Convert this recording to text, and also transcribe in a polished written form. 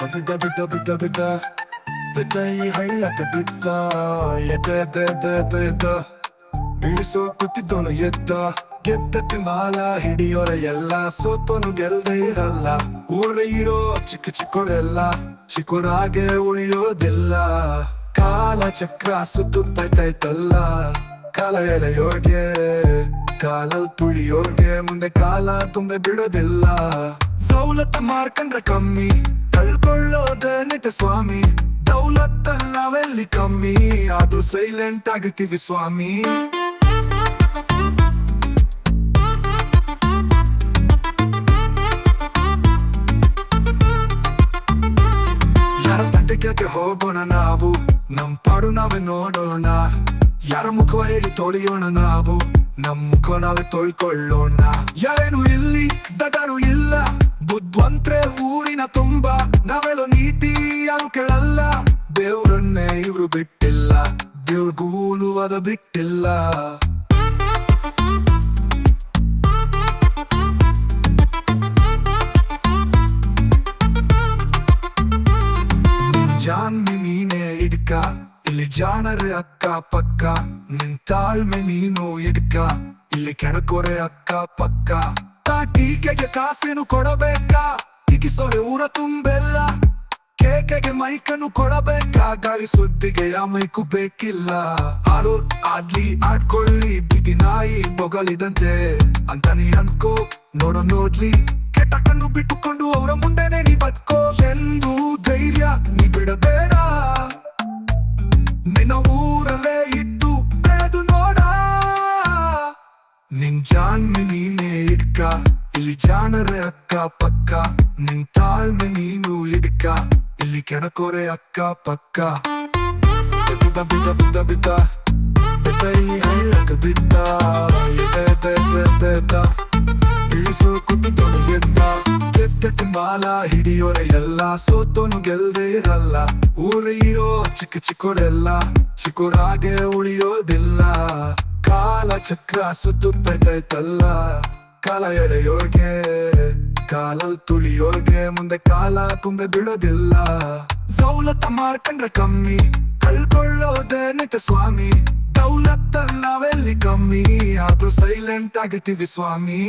ಬಿದ್ದ ಬಿದ್ದ ಬಿದ್ದ ಬಿದ್ದ ಬಿದ್ದ ಈ ಹಳ್ಳಕ್ಕೆ ಬಿದ್ದ ಎದ್ದ ಬೀಳಿಸೋ ಕೂತಿದ್ದೋನು ಎದ್ದ ಗೆದ್ದಕ್ಕೆ ಮಾಲ ಹಿಡಿಯೋರ ಎಲ್ಲ ಸೋತೋನು ಗೆಲ್ದೇ ಇರಲ್ಲ ಊರ ಇರೋ ಚಿಕ್ಕ ಚಿಕ್ಕೋರೆಲ್ಲ ಚಿಕ್ಕೋರಾಗೆ ಉಳಿಯೋದಿಲ್ಲ ಕಾಲ ಚಕ್ರ ಸುತ್ತೈತಲ್ಲ ಕಾಲ ಎಳೆಯೋರ್ಗೆ ಕಾಲಲ್ ತುಳಿಯೋರ್ಗೆ ಮುಂದೆ ಕಾಲ ತುಂಬೆ ಬಿಡೋದಿಲ್ಲ ದೌಲತ್ತ ಮಾರ್ಕಂಡ್ರೆ ಕಮ್ಮಿ ಕಳ್ಕೊಳ್ಳೋದೆ ನಿತ್ಯ ಸ್ವಾಮಿ ದೌಲತ್ತ ನಾವೆಲ್ಲಿ ಕಮ್ಮಿ ಆದ್ರೂ ಸೈಲೆಂಟ್ ಆಗಿರ್ತೀವಿ ಸ್ವಾಮಿ ಯಾರ ತಂಟೆಗೆ ಹೋಗೋಣ ನಾವು ನಮ್ ಪಾಡು ನಾವೇ ನೋಡೋಣ ಯಾರ ಮುಖವ ಹೇಳಿ ತೊಳೆಯೋಣ ನಾವು ನಮ್ ಮುಖ ನಾವೇ ತೊಳ್ಕೊಳ್ಳೋಣ ಯಾರೇನು ಇಲ್ಲಿ ದಟರು ಇಲ್ಲ ಬುದ್ಧವಂತ್ರೆ ಊರಿನ ತುಂಬ ನಾವೆಲ್ಲ ನೀತಿ ಯಾರು ಕೇಳಲ್ಲ ದೇವ್ರನ್ನೇ ಇವ್ರು ಬಿಟ್ಟಿಲ್ಲ ದೇವ್ರಿಗೂನು ಅದ ಬಿಟ್ಟಿಲ್ಲ ಜಾನ್ಮೆ ನೀನೇ ಹಿಡ್ಕ ಇಲ್ಲಿ ಜಾಣರೆ ಅಕ್ಕ ಪಕ್ಕ ನಿನ್ ತಾಳ್ಮೆ ನೀನು ಹಿಡ್ಕ ಇಲ್ಲಿ ಕೆಣಕೋರೆ ಅಕ್ಕ ಪಕ್ಕ ಟೀಕೆಗೆ ಕಾಸೇನು ಕೊಡಬೇಕಾ ಇಗಿಸೋರೆ ಊರ ತುಂಬೆಲ್ಲ ಕೇಕೆಗೆ ಮೈಕನ್ನು ಕೊಡಬೇಕಾ ಗಾಳಿ ಸುದ್ದಿಗೆ ಆ ಮೈಕು ಬೇಕಿಲ್ಲ ಹಾಡು ಆಡ್ಲಿ ಆಡ್ಕೊಳ್ಳಿ ಬಿದಿ ನಾಯಿ ಬೊಗಲಿದಂತೆ ಅಂತ ನೀ ಅನ್ಕೋ ನೋಡ್ಲಿ ಕೆಟ್ಟ ಕಣ್ಣು ಬಿಟ್ಟುಕೊಂಡು ಅವರ ಮುಂದೆನೆ ನೀ ಬದುಕೋ ಎಂದು ಧೈರ್ಯ ನೀ ಬಿಡಬೇಡ ನಿನ್ನ ಊರಲ್ಲೇ ಇದ್ದು ಬೆಳೆದು ನೋಡ ನಿನ್ ಜಾಣ್ಮೆ ನೀನೇ ಹಿಡ್ಕ ಇಲ್ಲಿ ಜಾಣರೆ ಅಕ್ಕ ಪಕ್ಕ ನಿನ್ ತಾಳ್ಮೆ ನೀನು ಹಿಡ್ಕ ಇಲ್ಲಿ ಕೆಣಕೋರೆ ಅಕ್ಕ ಪಕ್ಕ ಬಿದ್ದ ಬಿದ್ದ ಬಿದ್ದ ಬಿದ್ದ ಬಿದ್ದ ಈ ಹಳ್ಳಕ್ಕೆ ಬಿದ್ದ ಎದ್ದ ಬೀಳಿಸೋ ಕೂತಿದ್ದೋನು ಎದ್ದ ಮಾಲ ಹಿಡಿಯೋರೆ ಎಲ್ಲ ಸೋತೋನು ಗೆಲ್ದೇ ಇರಲ್ಲ ಊರ ಇರೋ ಚಿಕ್ಕ ಚಿಕ್ಕೋರೆಲ್ಲ ಚಿಕ್ಕೋರಾಗೆ ಉಳಿಯೋದಿಲ್ಲ ಕಾಲ ಚಕ್ರ ಸುತ್ತೈತಲ್ಲ ಕಾಲ ಎಳೆಯೋರ್ಗೆ ಕಾಲಲ್ ತುಳಿಯೋರ್ಗೆ ಮುಂದೆ ಕಾಲ ತುಂಬೆ ಬಿಡೋದಿಲ್ಲ ದೌಲತ್ತ ಮಾರ್ಕಂಡ್ರೆ ಕಮ್ಮಿ ಕಳ್ಕೊಳ್ಳೋದೆ ನಿತ್ಯ ಸ್ವಾಮಿ ದೌಲತ್ತ ನಾವೆಲ್ಲಿ ಕಮ್ಮಿ ಆದ್ರೂ ಸೈಲೆಂಟ್ ಆಗಿರ್ತೀವಿ ಸ್ವಾಮಿ